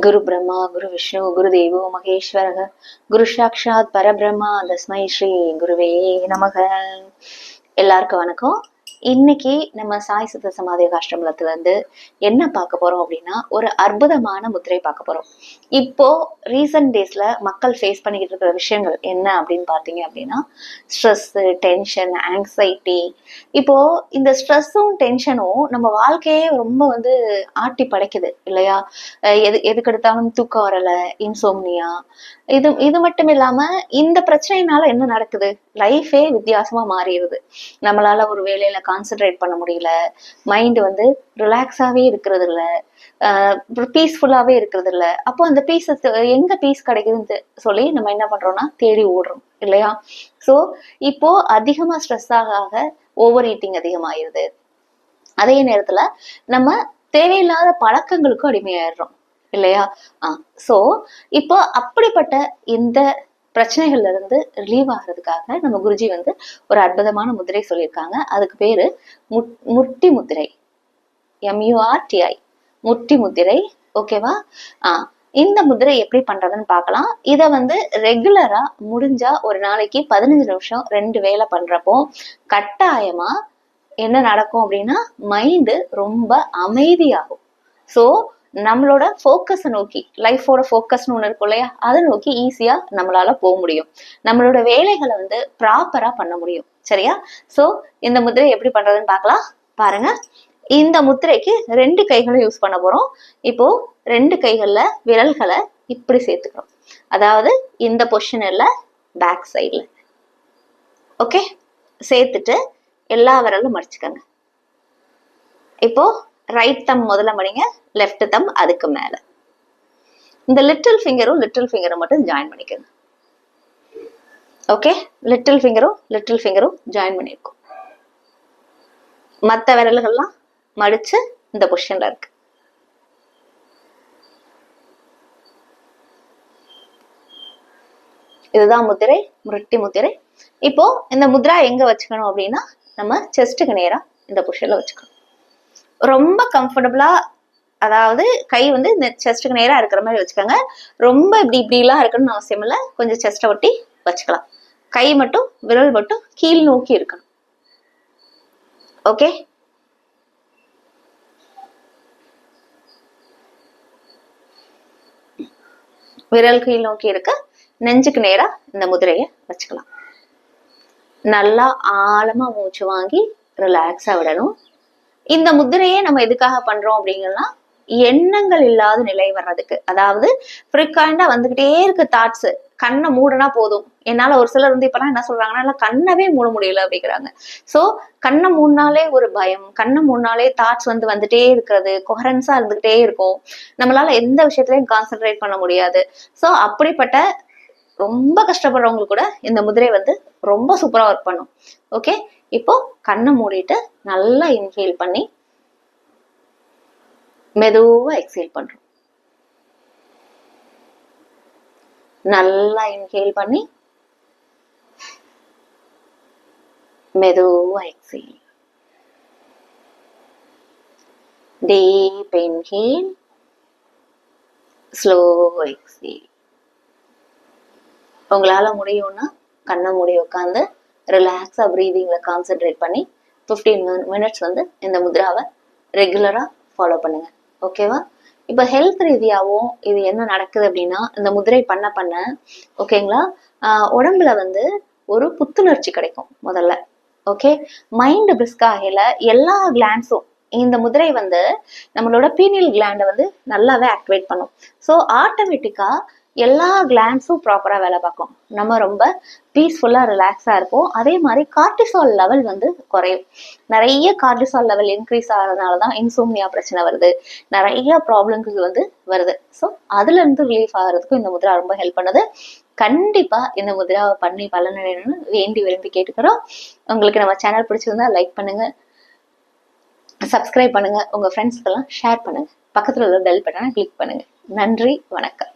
குரு பிரம்மா குரு விஷ்ணு குரு தேவோ மகேஸ்வரக குரு சாட்சாத் பரபிரம்மா தஸ்மை ஸ்ரீ குருவே நமக. எல்லாருக்கும் வணக்கம். இன்னைக்கு நம்ம சாய் சித்த சமாதி காஷ்டமலத்துல இருந்து என்ன பார்க்க போறோம் அப்படின்னா, ஒரு அற்புதமான முத்திரை பார்க்க போறோம். இப்போ ரீசன்ட் டேஸ்ல மக்கள் ஃபேஸ் பண்ணிக்கிட்டு இருக்கிற விஷயங்கள் என்ன அப்படின்னு பாத்தீங்க அப்படின்னா, ஸ்ட்ரெஸ், டென்ஷன், ஆங்ஸைட்டி. இப்போ இந்த ஸ்ட்ரெஸ்ஸும் டென்ஷனும் நம்ம வாழ்க்கையே ரொம்ப ஆட்டி படைக்குது இல்லையா? எதுக்கு எடுத்தாலும் தூக்கம் வரல, இன்சோம்னியா. இது மட்டும் இல்லாம இந்த பிரச்சனைனால என்ன நடக்குது, லைஃபே வித்தியாசமா மாறிடுது. நம்மளால ஒரு வேலையில கான்சென்ட்ரேட் பண்ண முடியல, மைண்ட் ரிலாக்ஸாவே இருக்கிறது இல்ல, பீஸ்ஃபுல்லாவே இருக்கிறது இல்ல. அப்போ அந்த பீஸ் எங்க பீஸ் கிடைக்குதுன்னு சொல்லி நம்ம என்ன பண்றோம்னா தேடி ஓடுறோம் இல்லையா? சோ இப்போ அதிகமா ஸ்ட்ரெஸ் ஆக ஓவர் ஈட்டிங் அதிகமாயிருது. அதே நேரத்துல நம்ம தேவையில்லாத பழக்கங்களுக்கும் அடிமையாயிடுறோம் இல்லையா? சோ இப்போ அப்படிப்பட்ட இந்த பிரச்சனைகள்ல இருந்து ரிலீவ் ஆகிறதுக்காக நம்ம குருஜி ஒரு அற்புதமான முதிரை சொல்லியிருக்காங்க. அதுக்கு பேரு முட்டி முத்திரை, MURTI, முட்டி முத்திரை. ஓகேவா? இந்த முதிரை எப்படி பண்றதுன்னு பார்க்கலாம். இத ரெகுலரா முடிஞ்சா ஒரு நாளைக்கு 15 நிமிஷம் 2 வேலை பண்றப்போ கட்டாயமா என்ன நடக்கும் அப்படின்னா, மைண்டு ரொம்ப அமைதியாகும். சோ நம்மளோட ஃபோக்கஸை நோக்கி, லைஃபோட ஃபோக்கஸ்னு ஒண்ணு இருக்கும் இல்லையா, அதை நோக்கி ஈஸியா நம்மளால போக முடியும். நம்மளோட வேலைகளை ப்ராப்பரா பண்ண முடியும். சரியா? சோ இந்த முத்திரை எப்படி பண்றதுன்னு பார்க்கலாம். பாருங்க. இந்த முத்திரைக்கு 2 கைகளும் யூஸ் பண்ண போறோம். இப்போ 2 கைகள்ல விரல்களை இப்படி சேர்த்துக்கிறோம். அதாவது இந்த பொசிஷன்ல பேக் சைட்ல. ஓகே, சேர்த்துட்டு எல்லா விரலும் மடிச்சுக்கங்க. இப்போ ரைட் தம் முதல்ல மடிங்க, லெஃப்ட் தம் அதுக்கு மேல. இந்த லிட்டில் ஃபிங்கரும் மட்டும் ஜாயின் பண்ணிக்கோங்க. ஓகே, லிட்டில் ஃபிங்கரும் ஜாயின் பண்ணிருக்கோம். மற்ற விரல்கள்லாம் மடிச்சு இந்த பொசிஷன்ல இருக்கு. இதுதான் முத்திரை, முட்டி முத்திரை. இப்போ இந்த முத்ரா எங்க வச்சுக்கணும் அப்படின்னா, நம்ம செஸ்டுக்கு நேரா இந்த பொசிஷன்ல வச்சுக்கணும். ரொம்ப கம்ஃபர்டபுளா, அதாவது கை இந்த செஸ்டுக்கு நேரா இருக்கிற மாதிரி வச்சுக்கோங்க. ரொம்ப இப்படிலாம் இருக்கணும்னு அவசியம் இல்லை. கொஞ்சம் செஸ்ட்டை ஒட்டி வச்சுக்கலாம். கை மட்டும், விரல் மட்டும் கீழ் நோக்கி இருக்கணும். ஓகே, விரல் கீழ் நோக்கி இருக்க, நெஞ்சுக்கு நேரா இந்த முதிரையை வச்சுக்கலாம். நல்லா ஆழமா மூச்சு வாங்கி ரிலாக்ஸா விடணும். இந்த முதிரையே நம்ம எதுக்காக பண்றோம் அப்படிங்கன்னா, எண்ணங்கள் இல்லாத நிலை வர்றதுக்கு. அதாவது ஃப்ரீக்வெண்டா வந்துகிட்டே இருக்கு தாட்ஸ். கண்ணை மூடனா போதும். என்னால ஒரு சிலர் இப்பெல்லாம் என்ன சொல்றாங்கன்னா, கண்ணவே மூட முடியல அப்படிங்கிறாங்க. சோ கண்ணை மூடினாலே ஒரு பயம், கண்ணை மூடினாலே தாட்ஸ் வந்துட்டே இருக்கிறது, கொஹரன்ஸா இருந்துகிட்டே இருக்கும். நம்மளால எந்த விஷயத்திலையும் கான்சென்ட்ரேட் பண்ண முடியாது. சோ அப்படிப்பட்ட ரொம்ப கஷ்டப்படுறவங்களுக்கு கூட இந்த முதிரை ரொம்ப சூப்பரா ஒர்க் பண்ணும். ஓகே, இப்போ கண்ணை மூடிட்டு நல்லா இன்ஹேல் பண்ணி மெதுவா எக்ஸேல் பண்றோம். நல்லா இன்ஹேல் பண்ணி மெதுவா exhale. Deep inhale, slow exhale. உங்களால முடியும்னா கண்ணை மூடி உட்காந்து ரிலாக்ஸா பிரீதிங்ல கான்சென்ட்ரேட் பண்ணி 15 மினிட்ஸ் இந்த முத்ராவை ரெகுலரா ஃபாலோ பண்ணுங்க. ஓகேவா? இப்ப ஹெல்த் ரீதியாவும் இது என்ன நடக்குது அப்படின்னா, இந்த முதிரை பண்ண ஓகேங்களா, உடம்புல ஒரு புத்துணர்ச்சி கிடைக்கும் முதல்ல. ஓகே, மைண்ட் பிரிஸ்க் ஆகல, எல்லா கிளான்ஸும் இந்த முதிரை நம்மளோட பீனியல் கிளாண்டை நல்லாவே ஆக்டிவேட் பண்ணும். ஸோ ஆட்டோமேட்டிக்கா எல்லா கிளான்ஸும் ப்ராப்பரா வேலை பார்க்கும். நம்ம ரொம்ப பீஸ்ஃபுல்லா ரிலாக்ஸா இருப்போம். அதே மாதிரி கார்டிசால் லெவல் குறையும். நிறைய கார்டிசால் லெவல் இன்க்ரீஸ் ஆகிறதுனாலதான் இன்சோம்னியா பிரச்சனை வருது, நிறைய ப்ராப்ளம்ஸ் வருது. ஸோ அதுல இருந்து ரிலீஃப் ஆகிறதுக்கும் இந்த முத்ரா ரொம்ப ஹெல்ப் பண்ணுது. கண்டிப்பா இந்த முத்ராவை பண்ணி பலனடையணும்னு வேண்டி விரும்பி கேட்டுக்கிறோம். உங்களுக்கு நம்ம சேனல் பிடிச்சிருந்தா லைக் பண்ணுங்க, சப்ஸ்கிரைப் பண்ணுங்க, உங்க ஃப்ரெண்ட்ஸ்க்கெல்லாம் ஷேர் பண்ணுங்க, பக்கத்துல உள்ள பெல் பட்டனை கிளிக் பண்ணுங்க. நன்றி, வணக்கம்.